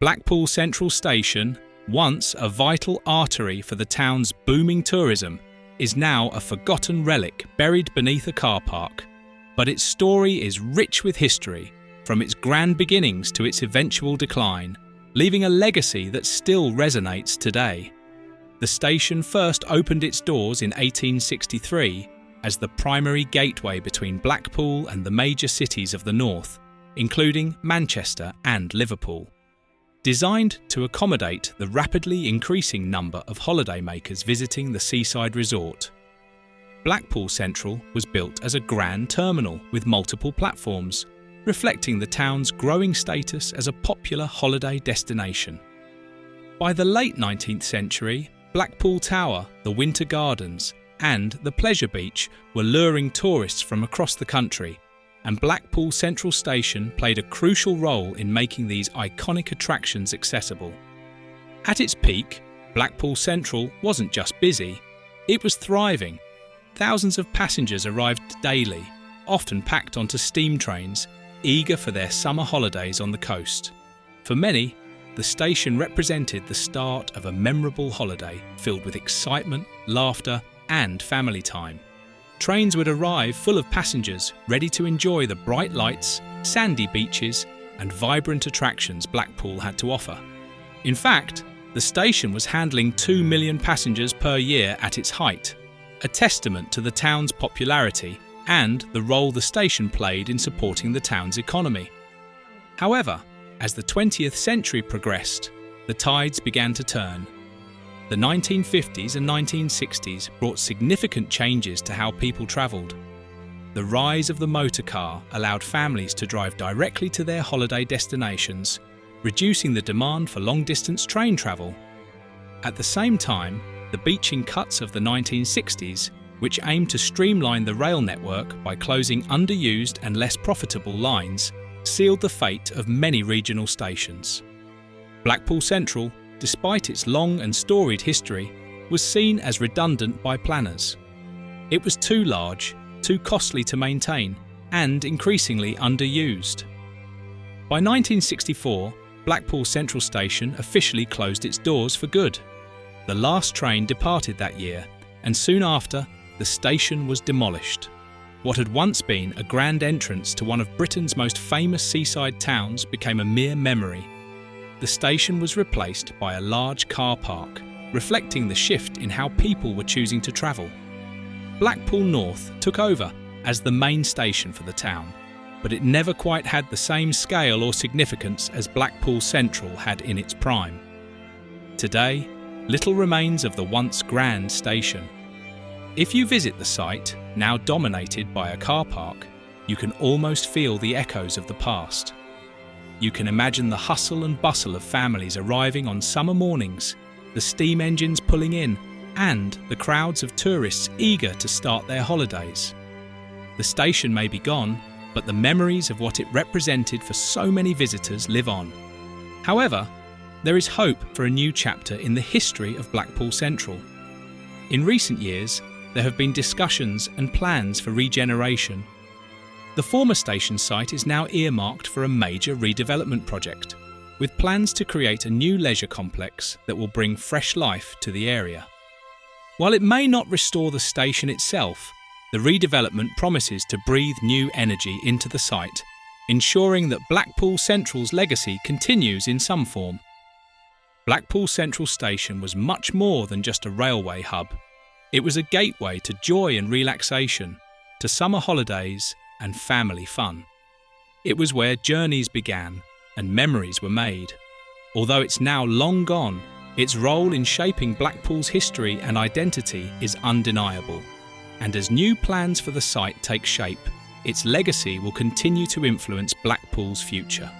Blackpool Central Station, once a vital artery for the town's booming tourism, is now a forgotten relic buried beneath a car park. But its story is rich with history, from its grand beginnings to its eventual decline, leaving a legacy that still resonates today. The station first opened its doors in 1863 as the primary gateway between Blackpool and the major cities of the north, including Manchester and Liverpool. Designed to accommodate the rapidly increasing number of holidaymakers visiting the seaside resort, Blackpool Central was built as a grand terminal with multiple platforms, reflecting the town's growing status as a popular holiday destination. By the late 19th century, Blackpool Tower, the Winter Gardens, and the Pleasure Beach were luring tourists from across the country, and Blackpool Central Station played a crucial role in making these iconic attractions accessible. At its peak, Blackpool Central wasn't just busy, it was thriving. Thousands of passengers arrived daily, often packed onto steam trains, eager for their summer holidays on the coast. For many, the station represented the start of a memorable holiday filled with excitement, laughter, and family time. Trains would arrive full of passengers ready to enjoy the bright lights, sandy beaches, and vibrant attractions Blackpool had to offer. In fact, the station was handling 2 million passengers per year at its height, a testament to the town's popularity and the role the station played in supporting the town's economy. However, as the 20th century progressed, the tides began to turn. The 1950s and 1960s brought significant changes to how people travelled. The rise of the motor car allowed families to drive directly to their holiday destinations, reducing the demand for long-distance train travel. At the same time, the beaching cuts of the 1960s, which aimed to streamline the rail network by closing underused and less profitable lines, sealed the fate of many regional stations. Blackpool Central, despite its long and storied history, was seen as redundant by planners. It was too large, too costly to maintain, and increasingly underused. By 1964, Blackpool Central Station officially closed its doors for good. The last train departed that year, and soon after, the station was demolished. What had once been a grand entrance to one of Britain's most famous seaside towns became a mere memory. The station was replaced by a large car park, reflecting the shift in how people were choosing to travel. Blackpool North took over as the main station for the town, but it never quite had the same scale or significance as Blackpool Central had in its prime. Today, little remains of the once grand station. If you visit the site, now dominated by a car park, you can almost feel the echoes of the past. You can imagine the hustle and bustle of families arriving on summer mornings, the steam engines pulling in, and the crowds of tourists eager to start their holidays. The station may be gone, but the memories of what it represented for so many visitors live on. However, there is hope for a new chapter in the history of Blackpool Central. In recent years, there have been discussions and plans for regeneration. The former station site is now earmarked for a major redevelopment project, with plans to create a new leisure complex that will bring fresh life to the area. While it may not restore the station itself, the redevelopment promises to breathe new energy into the site, ensuring that Blackpool Central's legacy continues in some form. Blackpool Central Station was much more than just a railway hub. It was a gateway to joy and relaxation, to summer holidays and family fun. It was where journeys began and memories were made. Although it's now long gone, its role in shaping Blackpool's history and identity is undeniable. And as new plans for the site take shape, its legacy will continue to influence Blackpool's future.